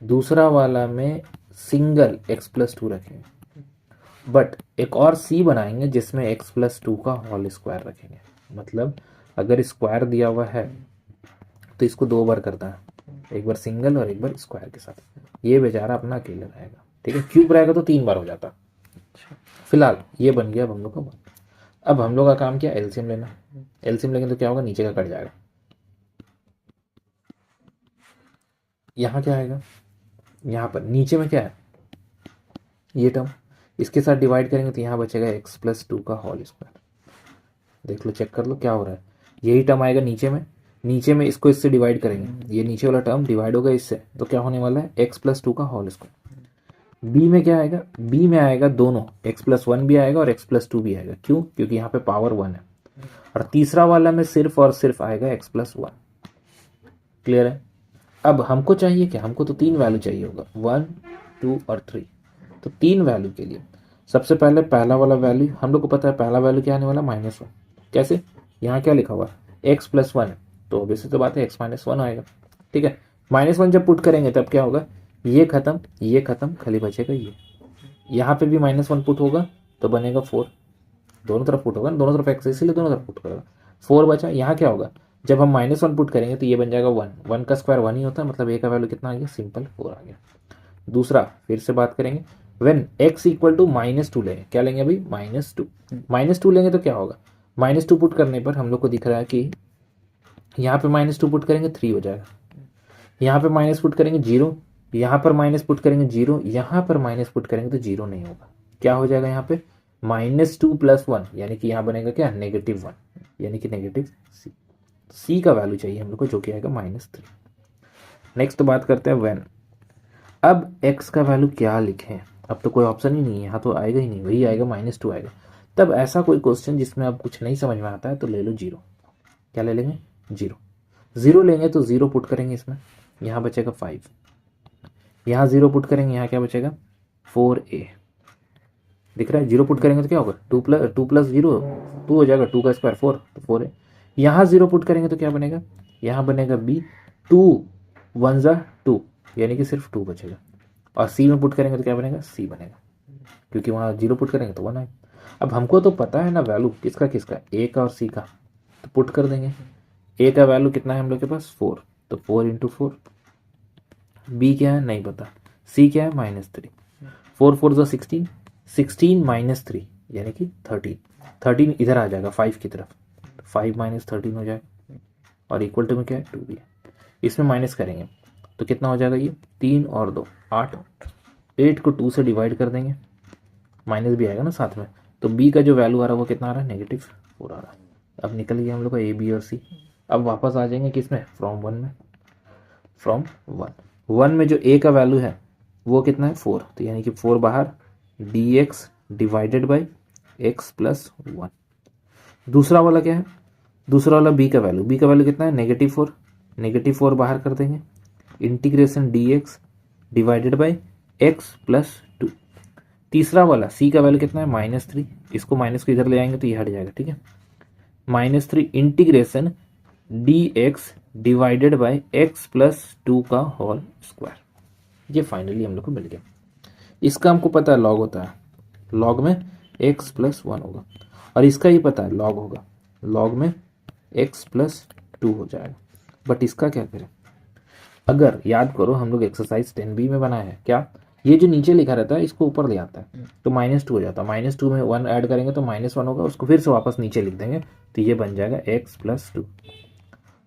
S1: दूसरा वाला में सिंगल x प्लस 2 रखेंगे, बट एक और c बनाएंगे जिसमें x प्लस 2 का होल स्क्वायर रखेंगे। मतलब अगर स्क्वायर दिया हुआ है तो इसको 2 बार करता है, एक बार सिंगल और एक बार स्क्वायर के साथ, ये बेचारा अपना अकेला रहेगा, ठीक है। क्यूब रहेगा तो 3 बार हो जाता। फिलहाल ये बन गया अब हम लोग का 1। अब हम लोग का काम क्या एलसीएम लेना, एलसीएम लेंगे तो क्या होगा नीचे का कट जाएगा, यहाँ क्या आएगा, यहाँ पर नीचे में क्या है ये टर्म, इसके साथ डिवाइड करेंगे तो यहाँ बचेगा x प्लस 2 का होल स्क्वायर। देख लो चेक कर लो क्या हो रहा है, यही टर्म आएगा नीचे में इसको इससे डिवाइड करेंगे, ये नीचे वाला टर्म डिवाइड होगा इससे, तो क्या होने वाला है x प्लस 2 का होल स्क्वायर। बी में क्या आएगा, बी में आएगा दोनों x प्लस 1 भी आएगा और x प्लस 2 भी आएगा, क्यों, क्योंकि यहाँ पे पावर 1 है। और तीसरा वाला में सिर्फ और सिर्फ आएगा x प्लस 1। क्लियर है। अब हमको चाहिए क्या, हमको तो 3 वैल्यू चाहिए होगा 1 2 और 3। तो 3 वैल्यू के लिए सबसे पहले पहला वाला वैल्यू हम लोग को पता है, पहला वैल्यू क्या आने वाला -1। कैसे, यहाँ क्या लिखा हुआ x प्लस 1 है तो ऑब्वियसली तो बात है x माइनस 1 आएगा, ठीक है। -1 जब पुट करेंगे तब क्या होगा, ये खत्म खाली बचेगा ये, यहाँ पे भी -1 पुट होगा तो बनेगा 4, दोनों तरफ पुट होगा ना, दोनों तरफ x इसीलिए दोनों तरफ पुट करेगा, 4 बचा। यहाँ क्या होगा, जब हम -1 पुट करेंगे तो ये बन जाएगा 1 का स्क्वायर 1 ही होता है, मतलब a का वैल्यू कितना आ गया, सिंपल 4 आ गया। दूसरा फिर से बात करेंगे, व्हेन x इक्वल टू -2 लेंगे, क्या लेंगे अभी -2 लेंगे तो क्या होगा, -2 पुट करने पर हम लोग को दिख रहा है कि यहाँ पे -2 पुट करेंगे 3 हो जाएगा, यहाँ पे माइनस पुट करेंगे 0, यहाँ पर माइनस पुट करेंगे 0, यहाँ पर माइनस पुट करेंगे तो 0 नहीं होगा। क्या हो जाएगा यहाँ पे -2 + 1, यानी कि यहाँ बनेगा क्या -1, यानी कि नेगेटिव सी। सी का वैल्यू चाहिए हम लोग को, जो कि आएगा -3। नेक्स्ट बात करते हैं व्हेन। अब x का वैल्यू क्या लिखें, अब तो कोई ऑप्शन ही नहीं है, यहाँ तो आएगा ही नहीं, वही आएगा -2 आएगा। तब ऐसा कोई क्वेश्चन जिसमें अब कुछ नहीं समझ में आता है तो ले लो 0। क्या ले लेंगे 0। 0 लेंगे तो 0 पुट करेंगे इसमें, यहाँ बचेगा 5, यहाँ 0 पुट करेंगे, यहाँ क्या बचेगा 4a। दिख रहा है 0 पुट करेंगे तो क्या होगा 2 + 0 2 हो जाएगा, 2 का स्क्वायर 4 तो 4a। यहाँ 0 पुट करेंगे तो क्या बनेगा, यहाँ बनेगा b, 2 1 ज़ा 2, यानी कि सिर्फ 2 बचेगा। और सी में पुट करेंगे तो क्या बनेगा सी बनेगा, क्योंकि वहाँ 0 पुट करेंगे तो 1 आए। अब हमको तो पता है ना वैल्यू किसका किसका, ए का और सी का, तो पुट कर देंगे। ए का वैल्यू कितना है हम लोग के पास 4, तो 4 × 4। बी क्या है नहीं पता, सी क्या है -3, 4 4 ज़ा 16, 16 - 3 यानी कि 13, 13 इधर आ जाएगा 5 की तरफ, 5 - 13 हो जाएगा। और इक्वल टू में क्या है 2 भी है, इसमें माइनस करेंगे तो कितना हो जाएगा, ये 3 और 2 8, 8 को 2 से डिवाइड कर देंगे, माइनस भी आएगा ना साथ में, तो बी का जो वैल्यू आ रहा है वो कितना आ रहा है -4 आ रहा है। अब निकल गया हम लोग का ए बी और सी। अब वापस आ जाएंगे किसमें, फ्रॉम 1 में, फ्रॉम 1 में जो ए का वैल्यू है वो कितना है 4, तो यानी कि 4 बाहर, dx डिवाइडेड बाई x + 1। दूसरा वाला क्या है, दूसरा वाला बी का वैल्यू कितना है -4, -4 बाहर कर देंगे, integration dx divided by x + 2। तीसरा वाला सी का वैल्यू कितना है -3, इसको माइनस को इधर ले आएंगे तो ये हट जाएगा, ठीक है, -3 integration dx divided by x + 2 का होल स्क्वायर। ये फाइनली हम लोग को मिल गया। इसका हमको पता है लॉग होता है, लॉग में x + 1 होगा, और इसका ही पता है लॉग होगा, लॉग में x + 2 हो जाएगा। बट इसका क्या करें, अगर याद करो हम लोग एक्सरसाइज 10b में बनाया है, क्या ये जो नीचे लिखा रहता है इसको ऊपर ले आता है तो -2 हो जाता है, -2 में 1 ऐड करेंगे तो -1 होगा, उसको फिर से वापस नीचे लिख देंगे तो ये बन जाएगा x + 2।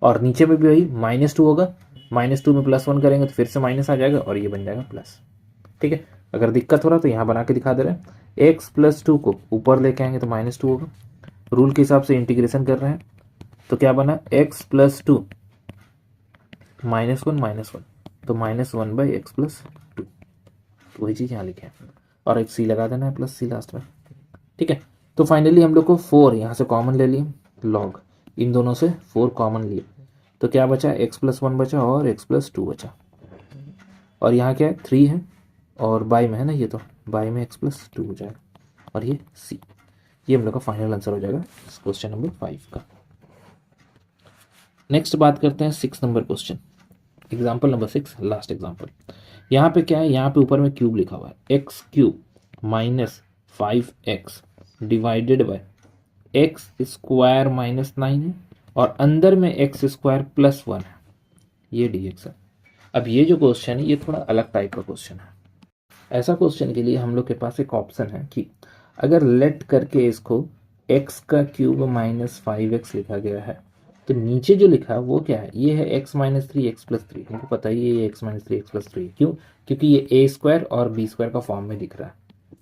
S1: और नीचे में भी वही -2 होगा, -2 में +1 करेंगे तो फिर से माइनस आ जाएगा और ये बन जाएगा प्लस। ठीक है, अगर दिक्कत हो रहा तो यहाँ बना के दिखा दे रहे हैं, x + 2 को ऊपर लेके आएंगे तो -2 होगा, रूल के हिसाब से इंटीग्रेशन कर रहे हैं तो क्या बना x + 2 -1 -1 तो -1/x + 2, तो वही चीज़ यहाँ लिखे हैं, और एक सी लगा देना है +c लास्ट में। ठीक है, तो फाइनली हम लोग को 4 यहाँ से कॉमन ले लिए, लॉग इन दोनों से 4 कॉमन लिए तो क्या बचा, x + 1 बचा और x + 2 बचा, और यहाँ क्या है 3 है और बाई में है ना, ये तो बाई में x + 2 हो जाएगा, और ये c, ये हम लोग का फाइनल आंसर हो जाएगा क्वेश्चन नंबर 5 का। नेक्स्ट बात करते हैं 6 number question, example number 6, last example. यहाँ पे क्या है, यहाँ पे ऊपर में क्यूब लिखा हुआ है, x³ - 5x divided by x² - 9 है, और अंदर में x² + 1 है, ये dx है। अब ये जो क्वेश्चन है ये थोड़ा अलग टाइप का क्वेश्चन है। ऐसा क्वेश्चन के लिए हम लोग के पास एक ऑप्शन है कि अगर लेट करके इसको x³ - 5x लिखा गया है तो नीचे जो लिखा है वो क्या है, ये है x - 3 x + 3, हमको पता ही है ये x - 3 x + 3 है, क्यों, क्योंकि ये a² और b² का फॉर्म में दिख रहा है,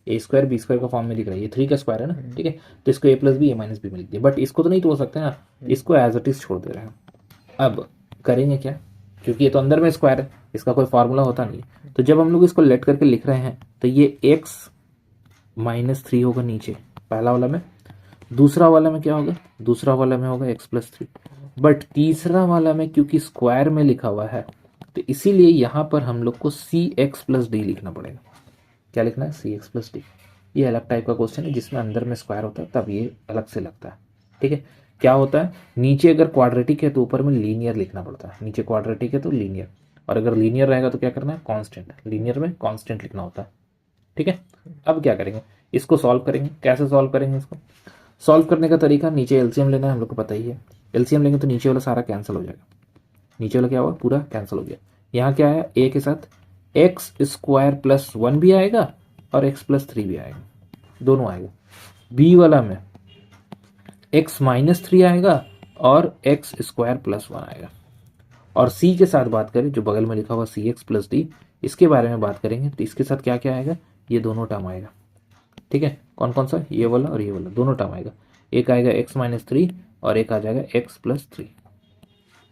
S1: a² b² का फॉर्म में दिख रहा है, ये 3 का स्क्वायर है ना, ठीक है, तो इसको a + b a - b में लिख दिया, बट इसको तो नहीं तोड़ सकते ना, इसको एज इट इज छोड़ दे रहे हैं। अब करेंगे क्या, क्योंकि ये तो अंदर में स्क्वायर है, इसका कोई फार्मूला होता नहीं, तो जब हम लोग इसको लेट करके लिख रहे हैं तो ये x - 3 होगा नीचे पहला वाला में, दूसरा वाला में क्या होगा, दूसरा वाला में होगा x + 3, बट तीसरा वाला में क्योंकि स्क्वायर में लिखा हुआ है तो इसीलिए यहाँ पर हम लोग को cx + d लिखना पड़ेगा। क्या लिखना है, cx + d। ये अलग टाइप का क्वेश्चन है जिसमें अंदर में स्क्वायर होता है, तब ये अलग से लगता है। ठीक है, क्या होता है, नीचे अगर क्वाड्रेटिक है तो ऊपर में लीनियर लिखना पड़ता है, नीचे क्वाड्रेटिक है तो लीनियर, और अगर लीनियर रहेगा तो क्या करना है, कांस्टेंट, लीनियर में कांस्टेंट लिखना होता है। ठीक है, अब क्या करेंगे, इसको सॉल्व करेंगे। कैसे सॉल्व करेंगे इसको, सॉल्व करने का तरीका, नीचे एलसीएम लेना है, हम लोग को पता ही है, एलसीएम लेंगे तो नीचे वाला सारा कैंसिल हो जाएगा, नीचे वाला क्या हुआ, पूरा कैंसिल हो गया। यहाँ क्या आया, a के साथ x² + 1 भी आएगा और x + 3 भी आएगा, दोनों आएगा। b वाला में x - 3 आएगा और x² + 1 आएगा। और c के साथ बात करें, जो बगल में लिखा हुआ cx + d, इसके बारे में बात करेंगे तो इसके साथ क्या क्या आएगा, ये दोनों टर्म आएगा। ठीक है, कौन कौन सा, ये वाला और ये वाला दोनों टर्म आएगा। एक आएगा x-3 और एक आ जाएगा x+3।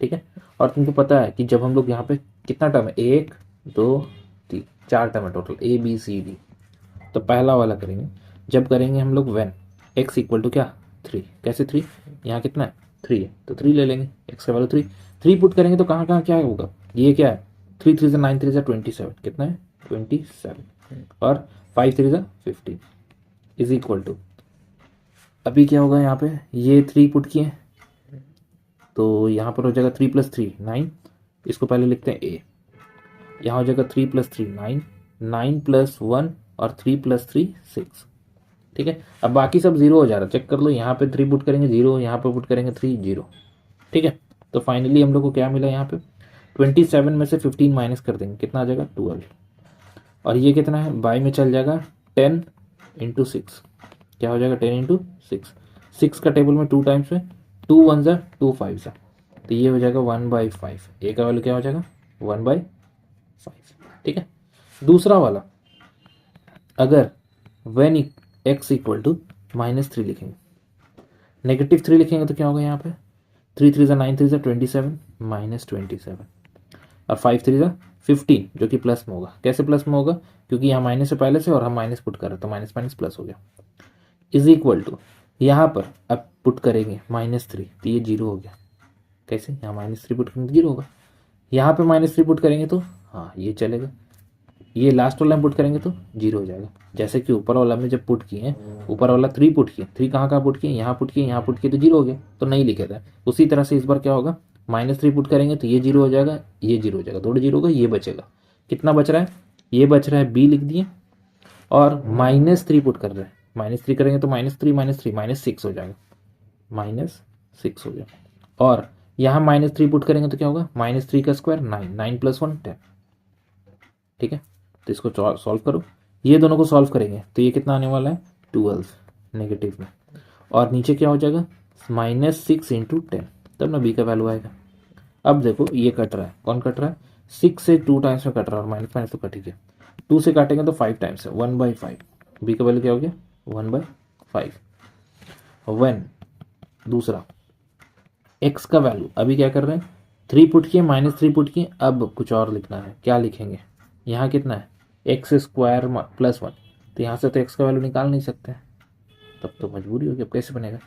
S1: ठीक है, और तुमको पता है कि जब हम लोग यहाँ पे कितना टर्म है, 1 2 3 4 टर्म है total, A B C D। तो पहला वाला करेंगे, जब करेंगे हम लोग व्हेन x इक्वल टू क्या 3, कैसे 3, यहाँ कितना है 3 है तो 3 ले लेंगे, x का वैल्यू 3, 3 पुट करेंगे तो कहाँ कहाँ क्या होगा, ये क्या है 3 3 9 3 27, कितना है 27, और 5 3 15 इज इक्वल टू, अभी क्या होगा यहाँ पे, ये 3 पुट किए तो यहाँ पर हो जाएगा 3 + 3 9, इसको पहले लिखते हैं a, यहाँ हो जाएगा 3 + 3 9, 9 + 1 और 3 + 3 6। ठीक है, अब बाकी सब जीरो हो जा रहा है, चेक कर लो, यहाँ पे 3 पुट करेंगे 0, यहाँ पे पुट करेंगे 3 0। ठीक है, तो फाइनली हम लोग को क्या मिला यहाँ पे, 27 में से 15 माइनस कर देंगे, कितना आ जाएगा 12, और ये कितना है बाई में चल जाएगा 10 × 6, क्या हो जाएगा 10 × 6, 6 का टेबल में 2 टाइम्स में 2 1 ज़ा 2 5 ज़ा, तो ये हो जाएगा 1/5, ए का वैल्यू क्या हो जाएगा 1/5। ठीक है, दूसरा वाला, अगर व्हेन x इक्वल टू -3 लिखेंगे, -3 लिखेंगे तो क्या होगा यहाँ पे, 3 3 ज़ा 9 3 ज़ा 27 -27, और 5 3 ज़ा 15 जो कि प्लस में होगा, कैसे प्लस में होगा, क्योंकि यहाँ माइनस से पहले से और हम माइनस पुट कर रहे हैं तो माइनस माइनस प्लस हो गया, इज इक्वल टू, यहाँ पर अब पुट करेंगे -3 तो ये 0 हो गया, कैसे, यहाँ -3 पुट करेंगे तो 0 होगा, यहाँ पे -3 पुट करेंगे तो हाँ ये चलेगा, ये लास्ट वाला में पुट करेंगे तो 0 हो जाएगा, जैसे कि ऊपर वाला में जब पुट किए, ऊपर वाला 3 पुट किए, 3 कहाँ कहाँ पुट किए, यहाँ पुट किए, यहाँ पुट किए तो 0 हो गया, तो नहीं लिखे थे। उसी तरह से इस बार क्या होगा, -3 पुट करेंगे तो ये 0 हो जाएगा, ये 0 हो जाएगा, 2 0 होगा, ये बचेगा, कितना बच रहा है, ये बच रहा है b लिख दिए, और -3 पुट कर रहे हैं, -3 करेंगे तो -3 -6 हो जाएगा, -6 हो गया, और यहाँ -3 पुट करेंगे तो क्या होगा, -3 का स्क्वायर 9, 9 + 1 10। ठीक है, तो इसको सॉल्व करो, ये दोनों को सॉल्व करेंगे तो ये कितना आने वाला है 12 नेगेटिव में, और नीचे क्या हो जाएगा -6 × 10, तब ना b का वैल्यू आएगा। अब देखो ये कट रहा है, कौन कट रहा है, 6 से 2 टाइम्स में कट रहा है, और माइनस माइनस तो कट ही गया, 2 से काटेंगे तो 5 टाइम्स है, 1/5, b का वैल्यू क्या हो गया 1/5। व्हेन दूसरा x का वैल्यू, अभी क्या कर रहे हैं 3 पुट किए, -3 पुट किए, अब कुछ और लिखना है, क्या लिखेंगे, यहाँ कितना है x² + 1, तो यहाँ से तो x का वैल्यू निकाल नहीं सकते, तब तो मजबूरी होगी, अब कैसे बनेगा,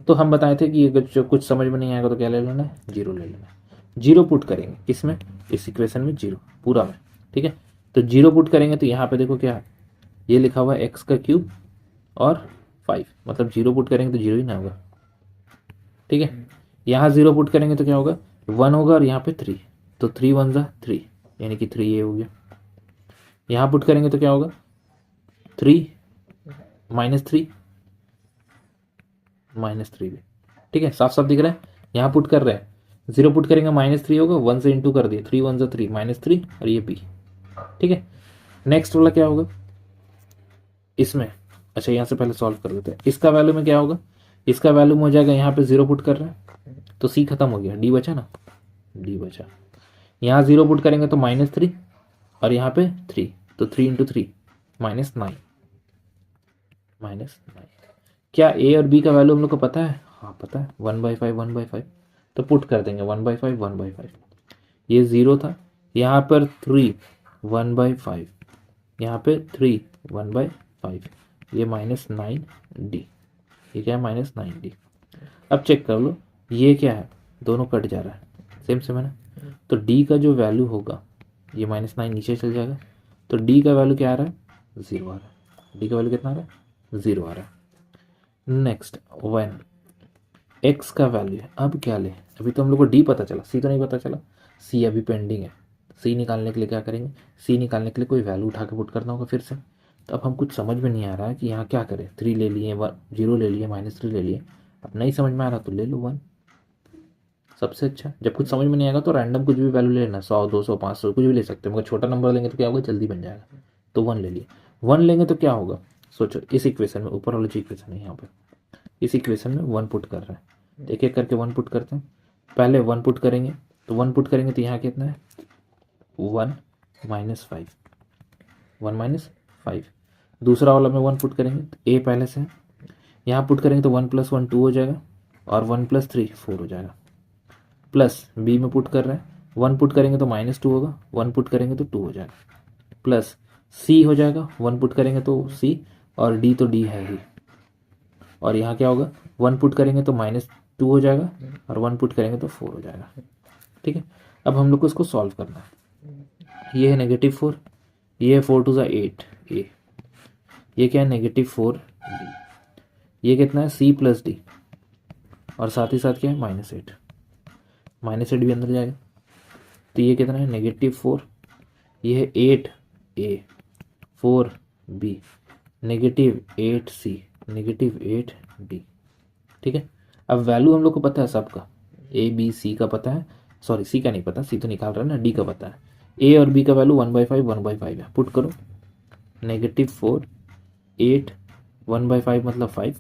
S1: तो हम बताए थे कि अगर जो कुछ समझ में नहीं आएगा तो क्या ले लेना है, 0 ले लेना है, 0 पुट करेंगे किसमें, इस इक्वेशन में 0 पूरा में। ठीक है, तो 0 पुट करेंगे तो यहाँ पे देखो क्या है, ये लिखा हुआ है x³ और 5, मतलब 0 पुट करेंगे तो 0 ही ना होगा। ठीक है, यहाँ 0 पुट करेंगे तो क्या होगा 1 होगा, और यहाँ पे 3, तो 3 1 ज़ा 3, यानी कि 3 ये हो गया, यहाँ पुट करेंगे तो क्या होगा 3 -3 -3 भी। ठीक है, साफ साफ दिख रहा है, यहाँ पुट कर रहे हैं, 0 पुट करेंगे -3 होगा, 1 से इंटू कर दिया, 3 1 ज़ा 3 -3, और ये b। ठीक है, नेक्स्ट वाला क्या होगा इसमें, अच्छा यहाँ से पहले सॉल्व कर लेते हैं, इसका वैल्यू में क्या होगा, इसका वैल्यू में हो जाएगा, यहाँ पे 0 पुट कर रहे हैं तो c खत्म हो गया, d बचा ना, d बचा, यहाँ 0 पुट करेंगे तो -3, और यहाँ पे 3, तो 3 × 3 -9, क्या a और b का वैल्यू हम लोग को पता है, हाँ पता है, 1/5 1/5, तो पुट कर देंगे 1/5 1/5, ये 0 था, यहाँ पर 3 1/5, यहाँ पे 3 1/5, ये -9d, ये क्या है -9d। अब चेक कर लो, ये क्या है, दोनों कट जा रहा है, सेम सेम है ना, तो d का जो वैल्यू होगा, ये -9 नीचे चल जाएगा, तो d का वैल्यू क्या आ रहा है 0 आ रहा है, d का वैल्यू कितना आ रहा है 0 आ रहा है। नेक्स्ट व्हेन x का वैल्यू है, अब क्या ले, अभी तो हम लोग को d पता चला, c तो नहीं पता चला, c अभी पेंडिंग है, c निकालने के लिए क्या करेंगे, c निकालने के लिए कोई वैल्यू उठा के पुट करना होगा फिर से, तो अब हम कुछ समझ में नहीं आ रहा है कि यहाँ क्या करें, 3 ले लिए, 0 ले लिए, -3 ले लिए, अब नहीं समझ में आ रहा तो ले लो 1, सबसे अच्छा। जब कुछ समझ में नहीं आएगा तो रैंडम कुछ भी वैल्यू ले लेना, 100 200 500 कुछ भी ले सकते हैं, मगर छोटा नंबर लेंगे तो क्या होगा जल्दी बन जाएगा, तो 1 ले लिए, 1 लेंगे तो क्या होगा, सोचो इस इक्वेशन में, ऊपर वाली जो इक्वेशन है यहाँ पे, इस इक्वेशन में 1 पुट कर रहे हैं, एक एक करके 1 पुट करते हैं, पहले 1 पुट करेंगे, तो 1 पुट करेंगे तो यहाँ कितना है 1, -5, 1 - 5। दूसरा वाला में 1 पुट करेंगे तो ए पहले से है, यहाँ पुट करेंगे तो 1 + 1 2 हो जाएगा और 1 + 3 4 हो जाएगा। प्लस बी में पुट कर रहे हैं, 1 पुट करेंगे तो -2 होगा, 1 पुट करेंगे तो 2 हो जाएगा। प्लस सी हो जाएगा, 1 पुट करेंगे तो सी और डी तो डी है ही। और यहाँ क्या होगा, 1 पुट करेंगे तो -2 हो जाएगा और 1 पुट करेंगे तो 4 हो जाएगा। ठीक है, अब हम लोग को इसको सॉल्व करना है। ये है -4, ये है 4 × 2 = 8 ए, ये क्या है -4 डी, ये कितना है सी + डी और साथ ही साथ क्या है -8, -8 भी अंदर जाएगा तो ये कितना है -4, ये है 8 ए 4 बी -8 सी -8 डी। ठीक है, अब वैल्यू हम लोग को पता है सबका, ए बी सी का पता है, सॉरी सी का नहीं पता, सी तो निकाल रहा है ना, डी का पता है। ए और बी का वैल्यू 1/5 1/5 है, पुट करो -4 8 1/5 मतलब 5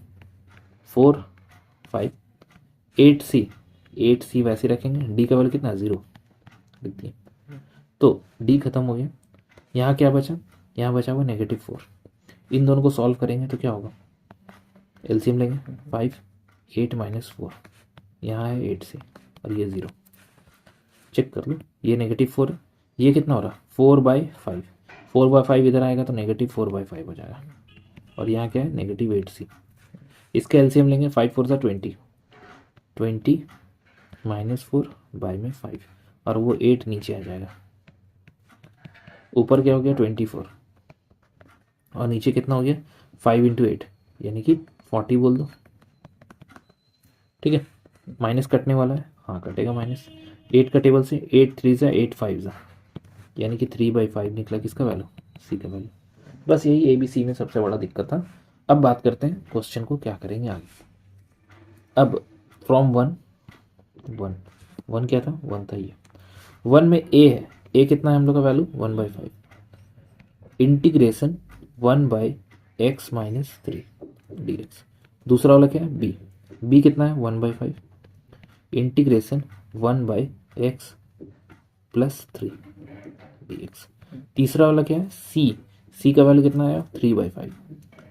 S1: 4 5 8 सी वैसे रखेंगे, डी का वैल्यू कितना 0 लिख दिए तो डी खत्म हो गया। यहाँ क्या बचा, यहाँ बचा हुआ -4। इन दोनों को सॉल्व करेंगे तो क्या होगा, एलसीएम लेंगे 5 8 - 4, यहाँ है 8 से और ये 0, चेक कर लो, ये -4 है, ये कितना हो रहा 4/5, 4/5 इधर आएगा तो -4/5 हो जाएगा और यहाँ क्या है -8 सी। इसका एलसीएम लेंगे 5 4 = 20 20 -4 बाय में 5 और वो 8 नीचे आ जाएगा, ऊपर क्या हो गया 24 और नीचे कितना हो गया 5 × 8 यानी कि 40 बोल दो। ठीक है, माइनस कटने वाला है, हाँ कटेगा माइनस, 8 का टेबल से 8 3 = 8 5 यानी कि 3/5 निकला किसका वैल्यू, सी का वैल्यू। बस यही ए बी सी में सबसे बड़ा दिक्कत था। अब बात करते हैं क्वेश्चन को क्या करेंगे आगे। अब फ्रॉम 1 1 क्या था 1 था, ये 1 में ए है, ए कितना है हम लोग का वैल्यू 1/5, इंटीग्रेशन 1/x - 3 dx। दूसरा वाला क्या है बी, बी कितना है 1/5, इंटीग्रेशन 1/x + 3 dx। तीसरा वाला क्या है सी, सी का वैल्यू कितना आया 3/5,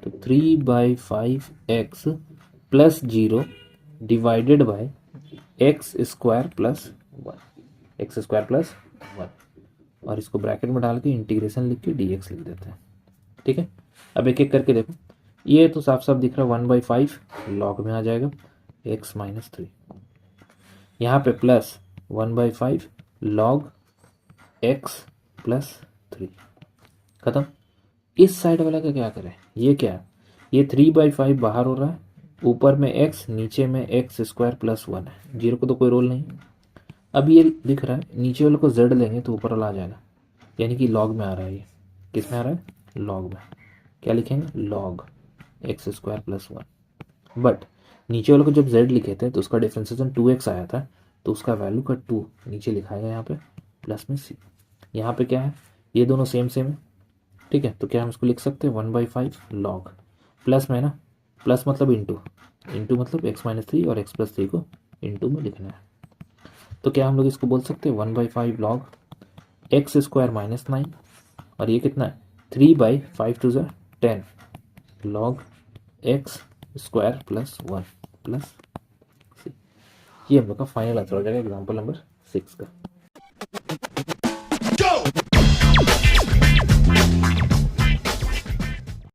S1: तो 3/5x + 0 divided by x² + 1, x² + 1 और इसको ब्रैकेट में डाल के इंटीग्रेशन लिख के dx लिख देते हैं। ठीक है, अब एक एक करके देखो, ये तो साफ साफ दिख रहा है 1/5 लॉग में आ जाएगा x - 3, यहाँ पे प्लस 1/5 लॉग x + 3 खत्म। इस साइड वाला का क्या करें, ये क्या है, ये 3/5 बाहर हो रहा है, ऊपर में x नीचे में x² + 1 है, 0 को तो कोई रोल नहीं। अब ये दिख रहा है, नीचे वाले को z लेंगे तो ऊपर वाला आ जाएगा, यानी कि लॉग में आ रहा है, ये किस में आ रहा है लॉग में, क्या लिखेंगे लॉग x² + 1। बट नीचे वाले को जब z लिखे थे तो उसका डिफ्रेंसिएशन 2x आया था, तो उसका वैल्यू का 2 नीचे लिखाएगा यहाँ पे प्लस में c। यहाँ पे क्या है, ये दोनों सेम है। ठीक है, तो क्या हम इसको लिख सकते हैं 1/5 लॉग, प्लस में ना, प्लस मतलब इंटू, इंटू मतलब x - 3 और x + 3 को इंटू में लिखना है। तो क्या हम लोग इसको बोल सकते हैं 1/5 लॉग x² - 9 और ये कितना है 3/5 2 = 10 लॉग x² + 1 + c। ये हम लोग का फाइनल आंसर हो जाएगा एग्जाम्पल नंबर 6 का।